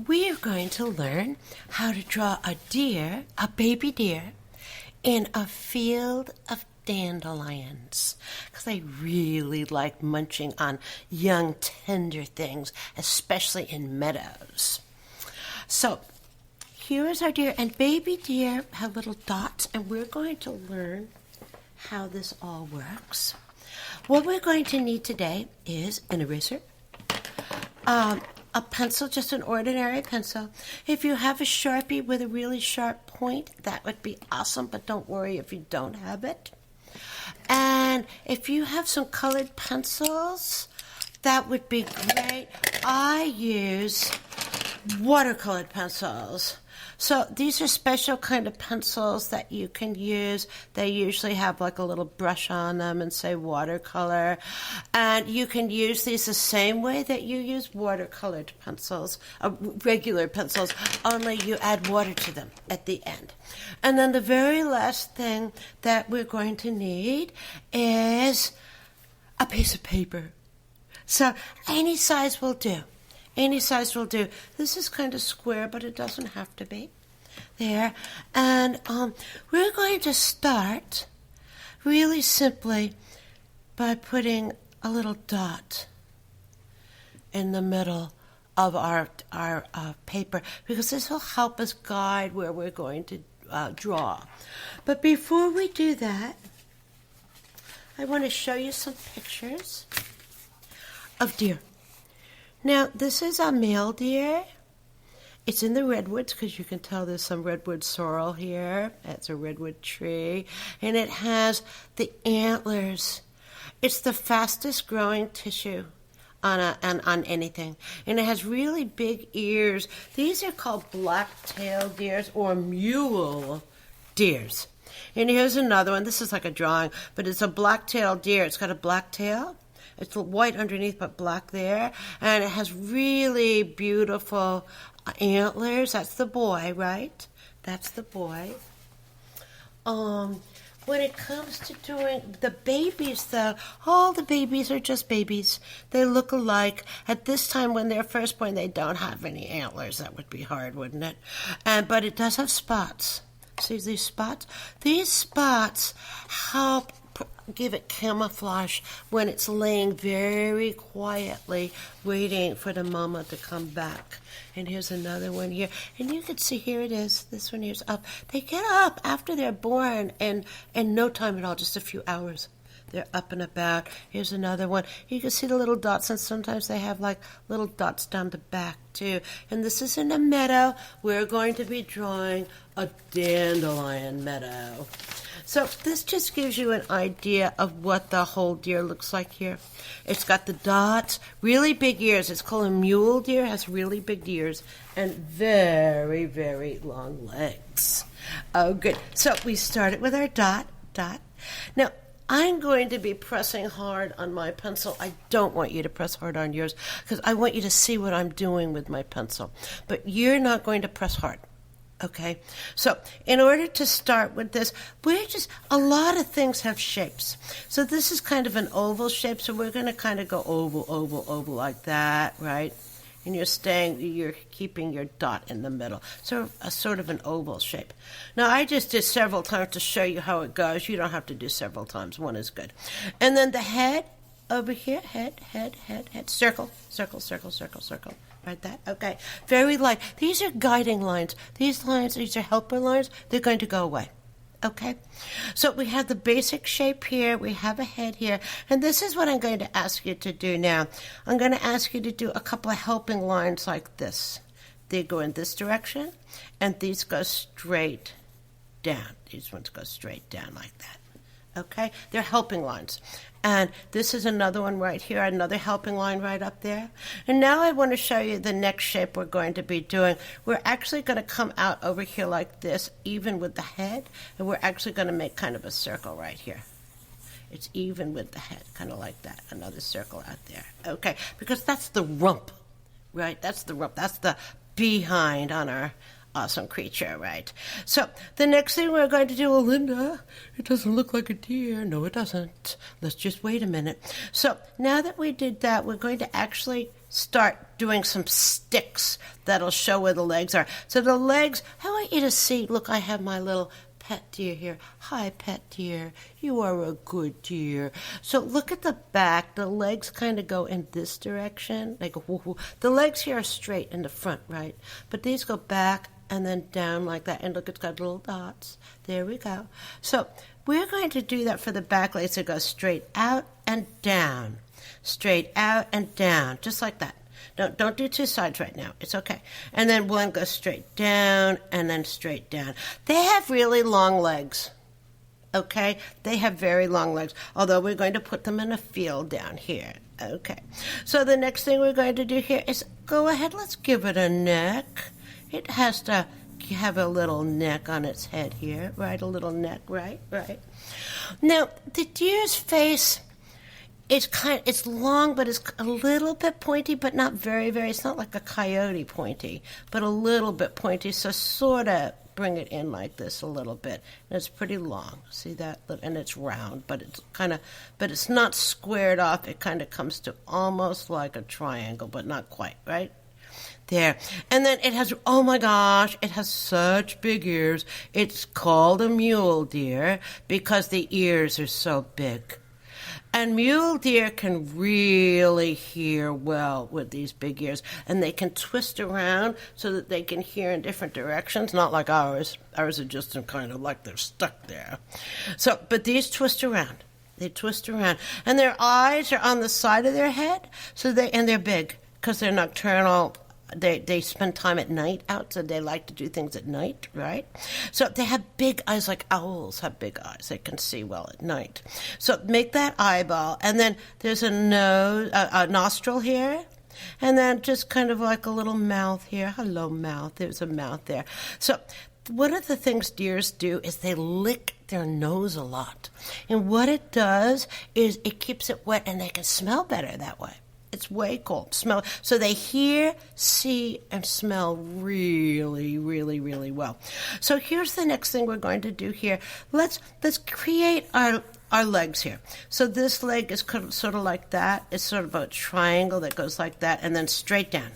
we are going to learn how to draw a deer, a baby deer, in a field of dandelions. Because I really like munching on young, tender things, especially in meadows. So, here is our deer, and baby deer have little dots, and we're going to learn how this all works. What we're going to need today is an eraser, a pencil, just an ordinary pencil. If you have a Sharpie with a really sharp point, that would be awesome, but don't worry if you don't have it. And if you have some colored pencils, that would be great. I use watercolored pencils. So these are special kind of pencils that you can use. They usually have like a little brush on them and say watercolor. And you can use these the same way that you use watercolored pencils, regular pencils, only you add water to them at the end. And then the very last thing that we're going to need is a piece of paper. So any size will do. Any size will do. This is kind of square, but it doesn't have to be. There. And we're going to start really simply by putting a little dot in the middle of our paper, because this will help us guide where we're going to draw. But before we do that, I want to show you some pictures of deer. Now, this is a male deer. It's in the redwoods, because you can tell there's some redwood sorrel here. That's a redwood tree. And it has the antlers. It's the fastest growing tissue on anything. And it has really big ears. These are called black-tailed deers or mule deers. And here's another one. This is like a drawing, but it's a black-tailed deer. It's got a black tail. It's white underneath, but black there. And it has really beautiful antlers. That's the boy, right? That's the boy. When it comes to doing the babies, though, all the babies are just babies. They look alike. At this time, when they're first born, they don't have any antlers. That would be hard, wouldn't it? But it does have spots. See these spots? These spots help give it camouflage when it's laying very quietly waiting for the mama to come back. And here's another one here, and you can see here it is. This one here's up. They get up after they're born and in no time at all, just a few hours. They're up and about. Here's another one. You can see the little dots, and sometimes they have like little dots down the back too. And this is in a meadow. We're going to be drawing a dandelion meadow. So this just gives you an idea of what the whole deer looks like here. It's got the dots, really big ears. It's called a mule deer, has really big ears, and very, very long legs. Oh, good. So we started with our dot. Now, I'm going to be pressing hard on my pencil. I don't want you to press hard on yours, because I want you to see what I'm doing with my pencil. But you're not going to press hard. Okay, so in order to start with this, a lot of things have shapes. So this is kind of an oval shape, so we're going to kind of go oval like that, right? And you're keeping your dot in the middle. So a sort of an oval shape. Now, I just did several times to show you how it goes. You don't have to do several times. One is good. And then the head over here, head, circle. Right, that? Okay. Very light. These are guiding lines. These are helper lines. They're going to go away. Okay? So we have the basic shape here. We have a head here. And this is what I'm going to ask you to do now. I'm going to ask you to do a couple of helping lines like this. They go in this direction, and these go straight down. These ones go straight down like that. Okay? They're helping lines. And this is another one right here, another helping line right up there. And now I want to show you the next shape we're going to be doing. We're actually going to come out over here like this, even with the head, and we're actually going to make kind of a circle right here. It's even with the head, kind of like that, another circle out there. Okay, because that's the rump, right? That's the rump. That's the behind on awesome creature, right? So the next thing we're going to do, well, Linda, it doesn't look like a deer. No, it doesn't. Let's just wait a minute. So now that we did that, we're going to actually start doing some sticks that'll show where the legs are. So the legs, I want you to see, look, I have my little pet deer here. Hi, pet deer. You are a good deer. So look at the back. The legs kind of go in this direction. They go woo woo. The legs here are straight in the front, right? But these go back and then down like that. And look, it's got little dots. There we go. So we're going to do that for the back legs. So go straight out and down. Straight out and down. Just like that. Don't do two sides right now. It's okay. And then one goes straight down and then straight down. They have really long legs. Okay? They have very long legs. Although we're going to put them in a field down here. Okay. So the next thing we're going to do here is go ahead. Let's give it a neck. It has to have a little neck on its head here. Right? A little neck. Right? Right. Now, the deer's face... It's long, but it's a little bit pointy, but not very, very. It's not like a coyote pointy, but a little bit pointy. So sort of bring it in like this a little bit. And it's pretty long. See that? And it's round, but it's not squared off. It kind of comes to almost like a triangle, but not quite, right? There. And then it has, oh my gosh, it has such big ears. It's called a mule deer because the ears are so big. And mule deer can really hear well with these big ears, and they can twist around so that they can hear in different directions, not like ours. Ours are just kind of like they're stuck there. So, but these twist around. They twist around. And their eyes are on the side of their head, and they're big because they're nocturnal. They spend time at night out, so they like to do things at night, right? So they have big eyes, like owls have big eyes. They can see well at night. So make that eyeball, and then there's a nose, a nostril here, and then just kind of like a little mouth here. Hello, mouth. There's a mouth there. So one of the things deers do is they lick their nose a lot. And what it does is it keeps it wet, and they can smell better that way. It's way cool. Smell. So they hear, see, and smell really, really, really well. So here's the next thing we're going to do here. Let's create our legs here. So this leg is sort of like that. It's sort of a triangle that goes like that and then straight down.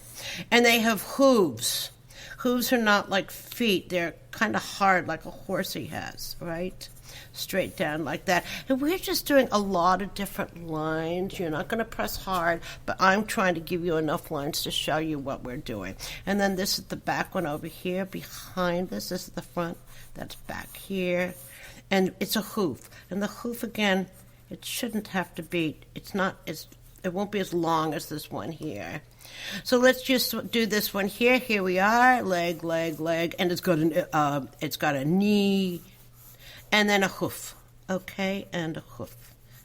And they have hooves. Hooves are not like feet. They're kind of hard like a horsey has, right? Straight down like that. And we're just doing a lot of different lines. You're not going to press hard, but I'm trying to give you enough lines to show you what we're doing. And then this is the back one over here behind this. This is the front. That's back here. And it's a hoof. And the hoof, again, it shouldn't have to be, it won't be as long as this one here. So let's just do this one here. Here we are. Leg, leg, leg. And it's got a knee. And then a hoof, okay, and a hoof.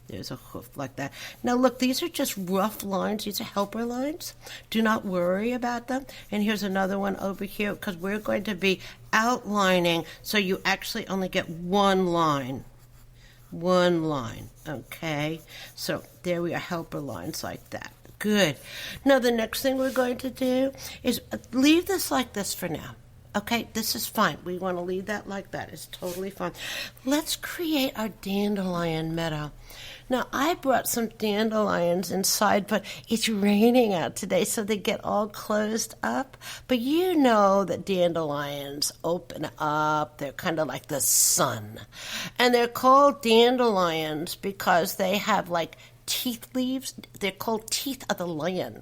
There's a hoof like that. Now, look, these are just rough lines. These are helper lines. Do not worry about them. And here's another one over here because we're going to be outlining so you actually only get one line. One line, okay? So there we are, helper lines like that. Good. Now, the next thing we're going to do is leave this like this for now. Okay, this is fine. We want to leave that like that. It's totally fine. Let's create our dandelion meadow. Now, I brought some dandelions inside, but it's raining out today, so they get all closed up. But you know that dandelions open up. They're kind of like the sun. And they're called dandelions because they have like teeth leaves. They're called teeth of the lion.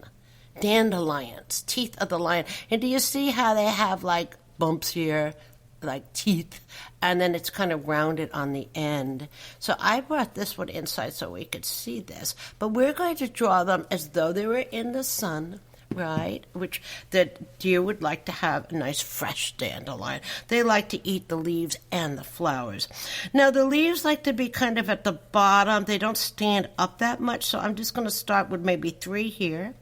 Dandelions, teeth of the lion. And do you see how they have like bumps here, like teeth, and then it's kind of rounded on the end. So I brought this one inside so we could see this. But we're going to draw them as though they were in the sun, right? Which the deer would like to have a nice fresh dandelion. They like to eat the leaves and the flowers. Now the leaves like to be kind of at the bottom. They don't stand up that much, so I'm just going to start with maybe 3 here.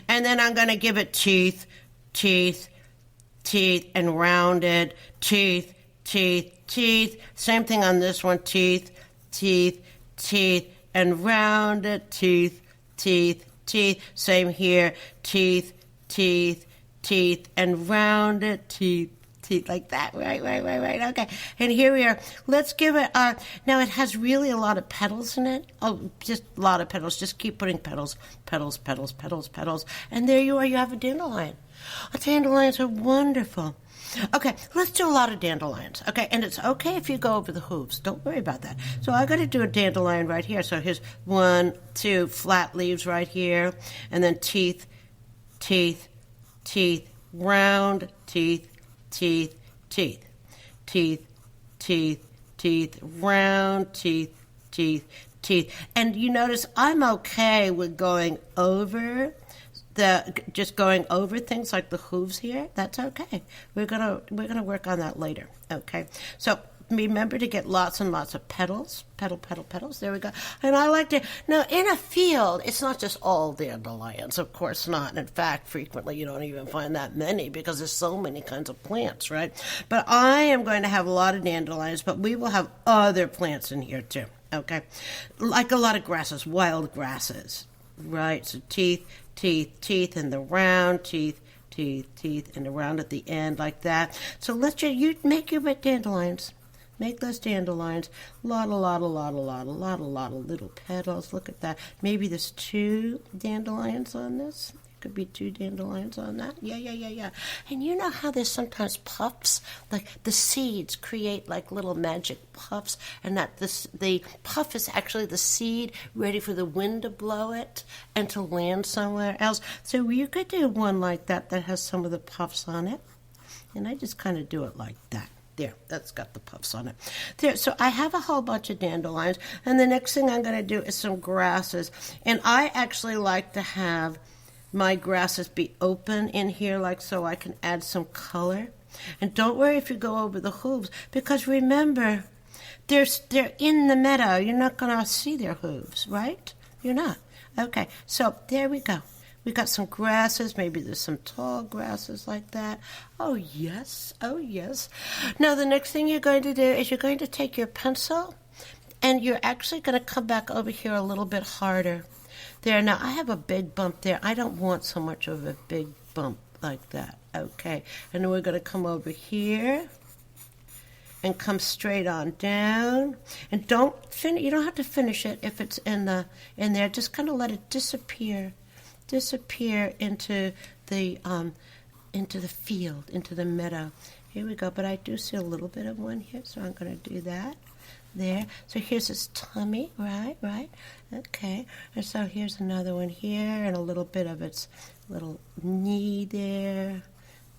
And then I'm going to give it teeth, teeth, teeth, and rounded, teeth, teeth, teeth. Same thing on this one, teeth, teeth, teeth, and rounded, teeth, teeth, teeth. Same here, teeth, teeth, teeth, and rounded, teeth, teeth like that. Right. Okay. And here we are. Let's give it now it has really a lot of petals in it. Oh, just a lot of petals. Just keep putting petals. And there you are. You have a dandelion. Dandelions are wonderful. Okay, let's do a lot of dandelions. Okay, and it's okay if you go over the hooves. Don't worry about that. So I got to do a dandelion right here. So here's 1, 2 flat leaves right here, and then teeth, round teeth, round teeth. And you notice I'm okay with going over just going over things like the hooves here. That's okay. We're gonna work on that later. Okay. So remember to get lots and lots of petals. Petals. There we go. And I like to now in a field. It's not just all dandelions, of course not. In fact, frequently you don't even find that many because there's so many kinds of plants, right? But I am going to have a lot of dandelions, but we will have other plants in here too. Okay, like a lot of grasses, wild grasses, right? So teeth, and the round teeth, and the round at the end like that. So you make your dandelions. Make those dandelions. Lot of little petals. Look at that. Maybe there's 2 dandelions on this. Could be 2 dandelions on that. Yeah. And you know how there's sometimes puffs? Like the seeds create like little magic puffs, and that the puff is actually the seed ready for the wind to blow it and to land somewhere else. So you could do one like that has some of the puffs on it. And I just kind of do it like that. There, that's got the puffs on it. There, so I have a whole bunch of dandelions, and the next thing I'm going to do is some grasses. And I actually like to have my grasses be open in here like so I can add some color. And don't worry if you go over the hooves, because remember, they're in the meadow. You're not going to see their hooves, right? You're not. Okay, so there we go. We got some grasses. Maybe there's some tall grasses like that. Oh, yes. Now, the next thing you're going to do is you're going to take your pencil, and you're actually going to come back over here a little bit harder. There, now I have a big bump there. I don't want so much of a big bump like that. Okay, and then we're going to come over here and come straight on down. And you don't have to finish it if it's in there. Just kind of let it disappear into the field, into the meadow. Here we go. But I do see a little bit of one here, so I'm going to do that. There. So here's his tummy, right? Okay. And so here's another one here, and a little bit of its little knee there.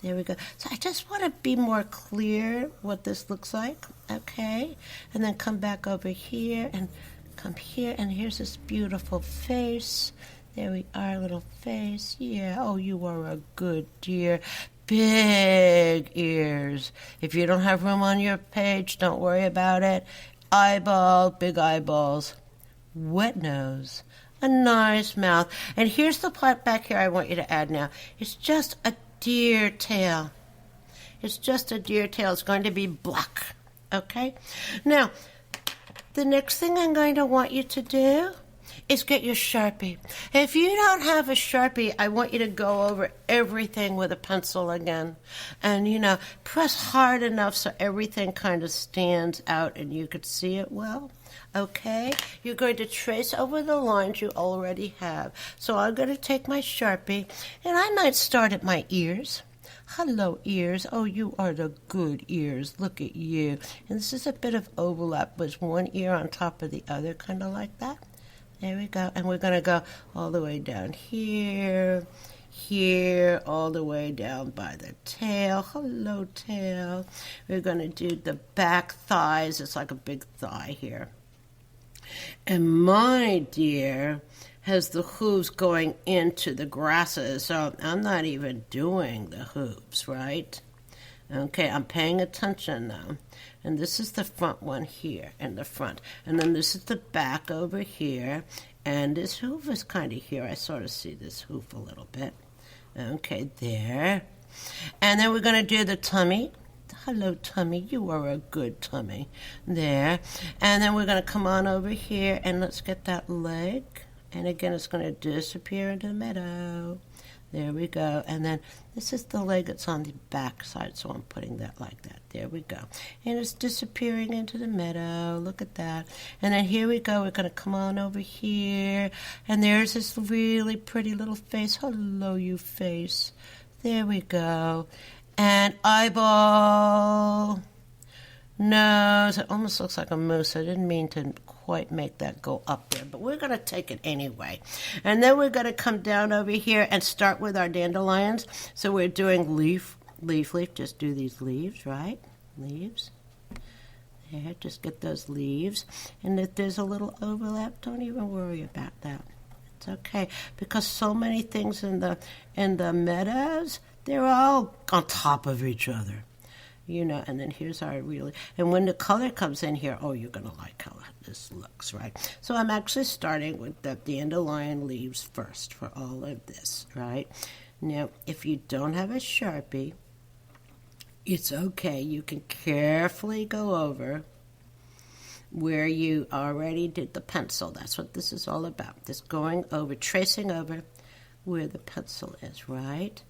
There we go. So I just want to be more clear what this looks like, okay? And then come back over here, and come here, and here's this beautiful face. There we are, little face. Yeah, oh, you are a good dear. Big ears. If you don't have room on your page, don't worry about it. Big eyeballs, wet nose, a nice mouth. And here's the part back here I want you to add now. It's just a deer tail. It's going to be black, okay? Now, the next thing I'm going to want you to do is get your Sharpie. If you don't have a Sharpie, I want you to go over everything with a pencil again. And, press hard enough so everything kind of stands out and you could see it well. Okay? You're going to trace over the lines you already have. So I'm going to take my Sharpie, and I might start at my ears. Hello, ears. Oh, you are the good ears. Look at you. And this is a bit of overlap. There's one ear on top of the other, kind of like that. There we go. And we're going to go all the way down here, all the way down by the tail. Hello, tail. We're going to do the back thighs. It's like a big thigh here. And my dear has the hooves going into the grasses. So I'm not even doing the hooves, right? Okay, I'm paying attention now. And this is the front one here in the front. And then this is the back over here. And this hoof is kind of here. I sort of see this hoof a little bit. Okay, there. And then we're going to do the tummy. Hello, tummy. You are a good tummy. There. And then we're going to come on over here, and let's get that leg. And again, it's going to disappear into the meadow. There we go. And then this is the leg that's on the back side, so I'm putting that like that. There we go. And it's disappearing into the meadow. Look at that. And then here we go. We're going to come on over here. And there's this really pretty little face. Hello, you face. There we go. And eyeball. Nose. It almost looks like a moose. I didn't mean to quite make that go up there, but we're going to take it anyway. And then we're going to come down over here and start with our dandelions. So we're doing leaf, leaf, leaf. Just do these leaves, right? Leaves. There, just get those leaves. And if there's a little overlap, don't even worry about that. It's okay, because so many things in the meadows, they're all on top of each other. You know, and then here's our really, and when the color comes in here, oh, you're going to like how this looks, right? So I'm actually starting with the dandelion leaves first for all of this, right? Now, if you don't have a Sharpie, it's okay. You can carefully go over where you already did the pencil. That's what this is all about. Just going over, tracing over where the pencil is, right?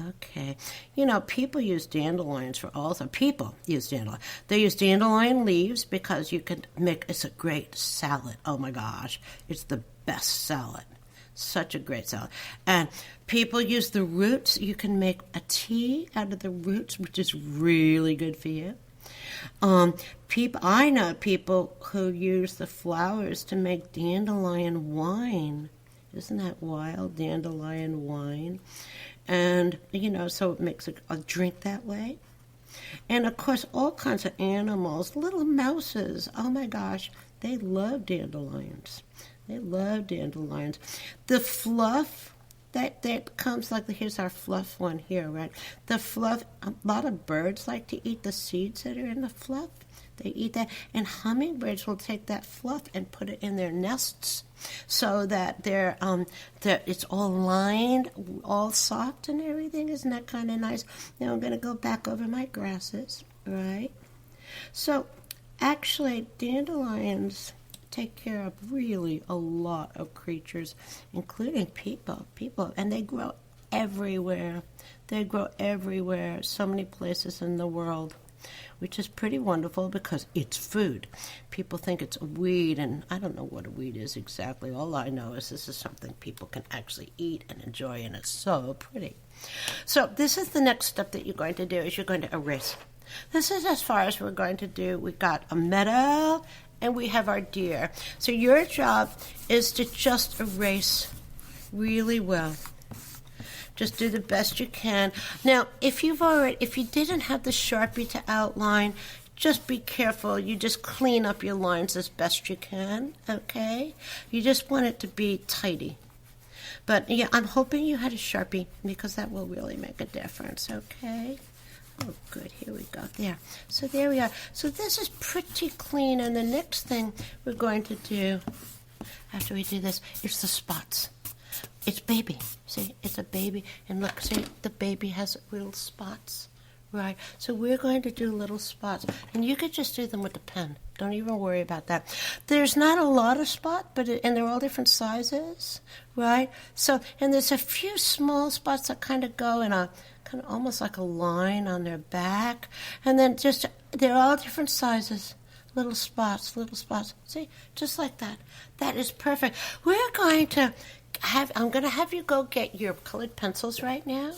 Okay. You know, people use dandelions for all the people use dandelion. They use dandelion leaves because you can make, it's a great salad. Oh my gosh. It's the best salad. Such a great salad. And people use the roots. You can make a tea out of the roots, which is really good for you. I know people who use the flowers to make dandelion wine. Isn't that wild? Dandelion wine. And, you know, so it makes a drink that way. And, of course, all kinds of animals, little mouses. Oh, my gosh, they love dandelions. They love dandelions. The fluff that comes, like, here's our fluff one here, right? The fluff, a lot of birds like to eat the seeds that are in the fluff. They eat that. And hummingbirds will take that fluff and put it in their nests so that it's all lined, all soft and everything. Isn't that kind of nice? Now I'm going to go back over my grasses, right? So actually, dandelions take care of really a lot of creatures, including people, and they grow everywhere. They grow everywhere, so many places in the world, which is pretty wonderful because it's food. People think it's a weed, and I don't know what a weed is exactly. All I know is this is something people can actually eat and enjoy, and it's so pretty. So this is the next step that you're going to do, is you're going to erase. This is as far as we're going to do. We got a meadow, and we have our deer. So your job is to just erase really well. Just do the best you can. Now, if you didn't have the Sharpie to outline, just be careful. You just clean up your lines as best you can, okay? You just want it to be tidy. But, yeah, I'm hoping you had a Sharpie because that will really make a difference, okay? Oh, good. Here we go. There. So there we are. So this is pretty clean. And the next thing we're going to do after we do this is the spots. It's baby. See, it's a baby. And look, see, the baby has little spots. Right. So we're going to do little spots. And you could just do them with a pen. Don't even worry about that. There's not a lot of spot, and they're all different sizes. Right. So, and there's a few small spots that kind of go in a kind of almost like a line on their back. And then they're all different sizes. Little spots. See, just like that. That is perfect. I'm going to have you go get your colored pencils right now.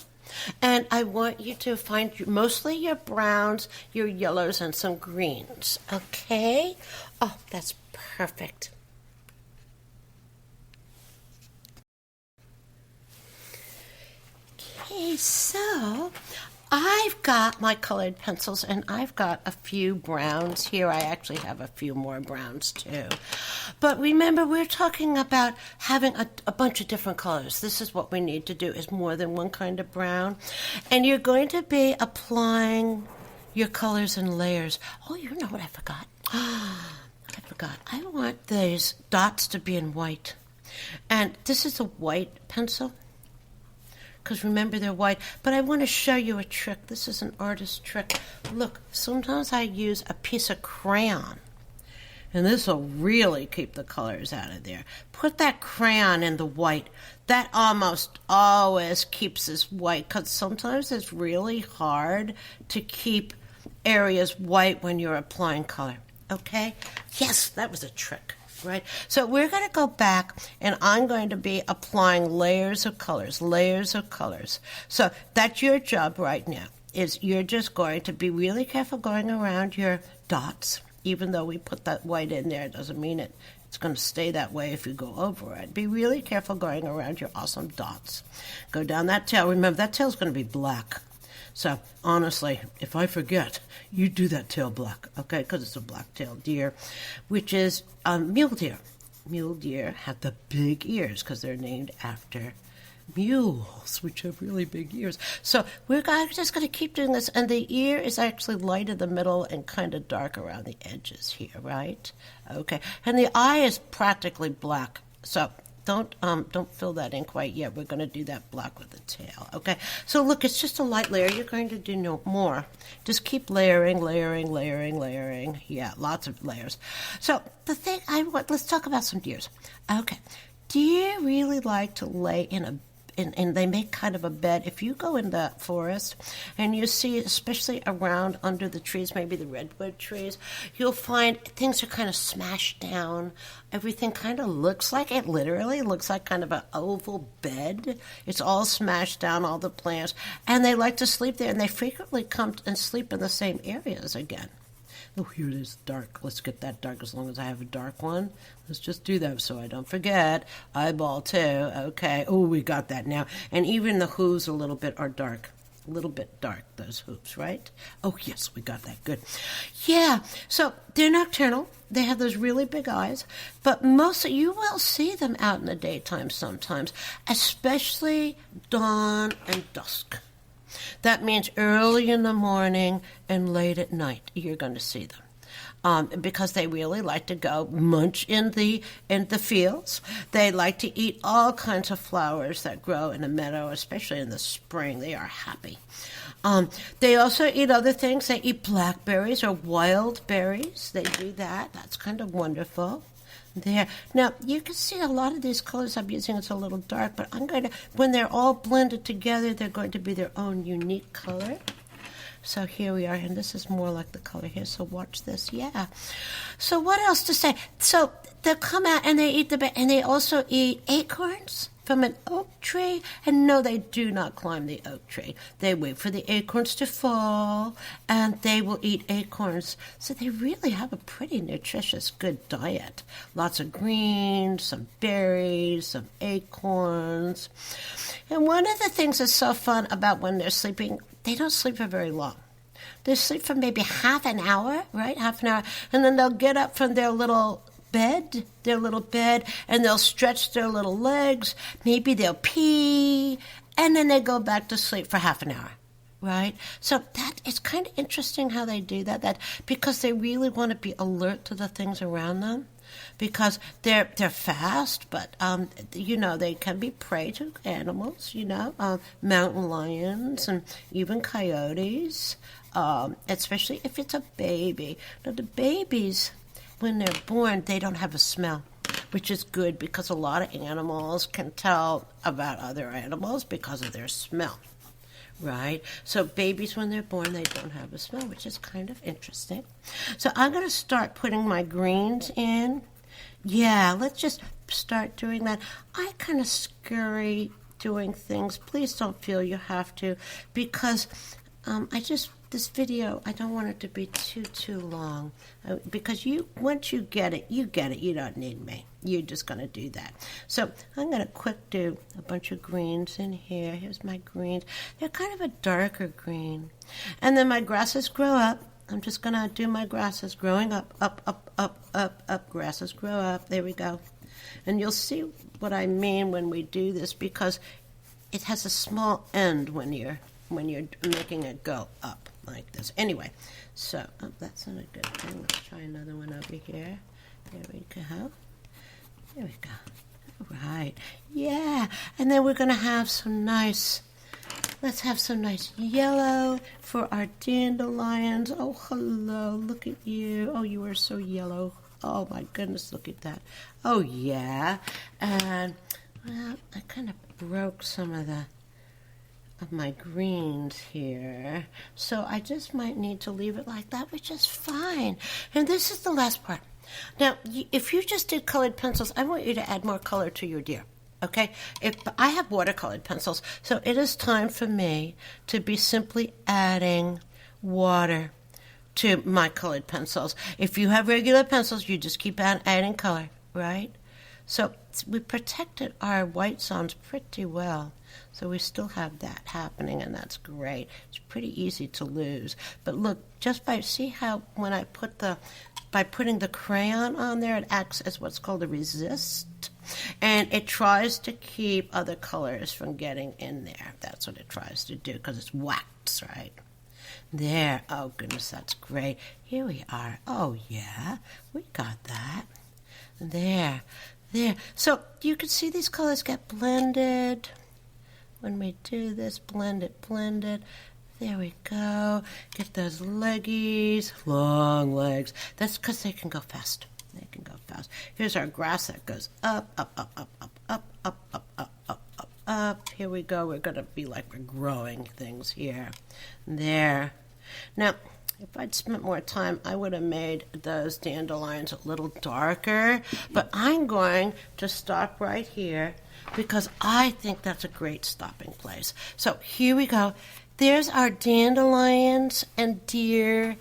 And I want you to find mostly your browns, your yellows, and some greens. Okay? Oh, that's perfect. Okay, so I've got my colored pencils, and I've got a few browns here. I actually have a few more browns, too. But remember, we're talking about having a bunch of different colors. This is what we need to do, is more than one kind of brown. And you're going to be applying your colors in layers. Oh, you know what I forgot? I want these dots to be in white. And this is a white pencil, because remember, they're white. But I want to show you a trick. This is an artist trick. Look, sometimes I use a piece of crayon. And this will really keep the colors out of there. Put that crayon in the white. That almost always keeps this white, because sometimes it's really hard to keep areas white when you're applying color. Okay? Yes, that was a trick. Right? So we're going to go back, and I'm going to be applying layers of colors, layers of colors. So that's your job right now, is you're just going to be really careful going around your dots. Even though we put that white in there, it doesn't mean it's going to stay that way if you go over it. Be really careful going around your awesome dots. Go down that tail. Remember, that tail's going to be black. So, honestly, if I forget, you do that tail black, okay? Because it's a black-tailed deer, which is mule deer. Mule deer have the big ears because they're named after mules, which have really big ears. So we're just going to keep doing this, and the ear is actually light in the middle and kind of dark around the edges here, right? Okay, and the eye is practically black, so don't fill that in quite yet. We're going to do that black with the tail, okay? So look, it's just a light layer. You're going to do no more. Just keep layering, layering, layering, layering. Yeah, lots of layers. So the thing let's talk about some deers. Okay, deer really like to lay in a and they make kind of a bed. If you go in the forest and you see, especially around under the trees, maybe the redwood trees, you'll find things are kind of smashed down. Everything kind of looks like, it literally looks like kind of an oval bed. It's all smashed down, all the plants, and they like to sleep there, and they frequently come and sleep in the same areas again. Oh, here it is dark. Let's get that dark as long as I have a dark one. Let's just do that so I don't forget. Eyeball too. Okay. Oh, we got that now. And even the hooves a little bit are dark. A little bit dark, those hooves, right? Oh, yes, we got that. Good. Yeah. So they're nocturnal. They have those really big eyes. But mostly you will see them out in the daytime sometimes, especially dawn and dusk. That means early in the morning and late at night you're going to see them. Because they really like to go munch in the fields. They like to eat all kinds of flowers that grow in a meadow, especially in the spring. They are happy. They also eat other things. They eat blackberries or wild berries. They do that. That's kind of wonderful. There. Now, you can see a lot of these colors I'm using. It's a little dark, but I'm going to, when they're all blended together, they're going to be their own unique color. So here we are, and this is more like the color here, so watch this. Yeah. So what else to say? So they'll come out and they eat and they also eat acorns from an oak tree. And no, they do not climb the oak tree. They wait for the acorns to fall, and they will eat acorns. So they really have a pretty nutritious, good diet. Lots of greens, some berries, some acorns. And one of the things that's so fun about when they're sleeping, they don't sleep for very long. They sleep for maybe half an hour, right? Half an hour. And then they'll get up from their little bed, and they'll stretch their little legs. Maybe they'll pee, and then they go back to sleep for half an hour, right? So that is kind of interesting how they do that because they really want to be alert to the things around them. Because they're fast, but they can be prey to animals. Mountain lions and even coyotes, especially if it's a baby. Now the babies, when they're born, they don't have a smell, which is good because a lot of animals can tell about other animals because of their smell. Right? So babies, when they're born, they don't have a smell, which is kind of interesting. So I'm going to start putting my greens in. Yeah, let's just start doing that. I kind of scurry doing things. Please don't feel you have to, because this video, I don't want it to be too long. Because once you get it. You don't need me. You're just going to do that. So I'm going to quick do a bunch of greens in here. Here's my greens. They're kind of a darker green. And then my grasses grow up. I'm just going to do my grasses growing up, up. Grasses grow up. There we go. And you'll see what I mean when we do this, because it has a small end when you're making it go up like this. Anyway, so that's not a good thing. Let's try another one over here. There we go. There we go. All right. Yeah. And then we're going to have let's have some nice yellow for our dandelions. Oh, hello. Look at you. Oh, you are so yellow. Oh my goodness, look at that. Oh yeah. And well, I kind of broke some of my greens here. So I just might need to leave it like that, which is fine. And this is the last part. Now, if you just did colored pencils, I want you to add more color to your deer. Okay? If I have watercolored pencils, so it is time for me to be simply adding water to my colored pencils. If you have regular pencils, you just keep adding color, right? So we protected our white zones pretty well. So we still have that happening, and that's great. It's pretty easy to lose. But look, just see how when I by putting the crayon on there, it acts as what's called a resist. And it tries to keep other colors from getting in there. That's what it tries to do, because it's wax, right? There. Oh, goodness, that's great. Here we are. Oh, yeah, we got that. There. So you can see these colors get blended. When we do this, blend it. There we go. Get those leggies, long legs. That's because they can go fast. Here's our grass that goes up. Here we go. We're going to be like we're growing things here. There. Now, if I'd spent more time, I would have made those dandelions a little darker. But I'm going to stop right here because I think that's a great stopping place. So here we go. There's our dandelions and deer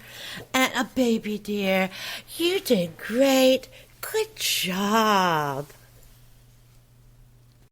and a baby deer. You did great. Good job.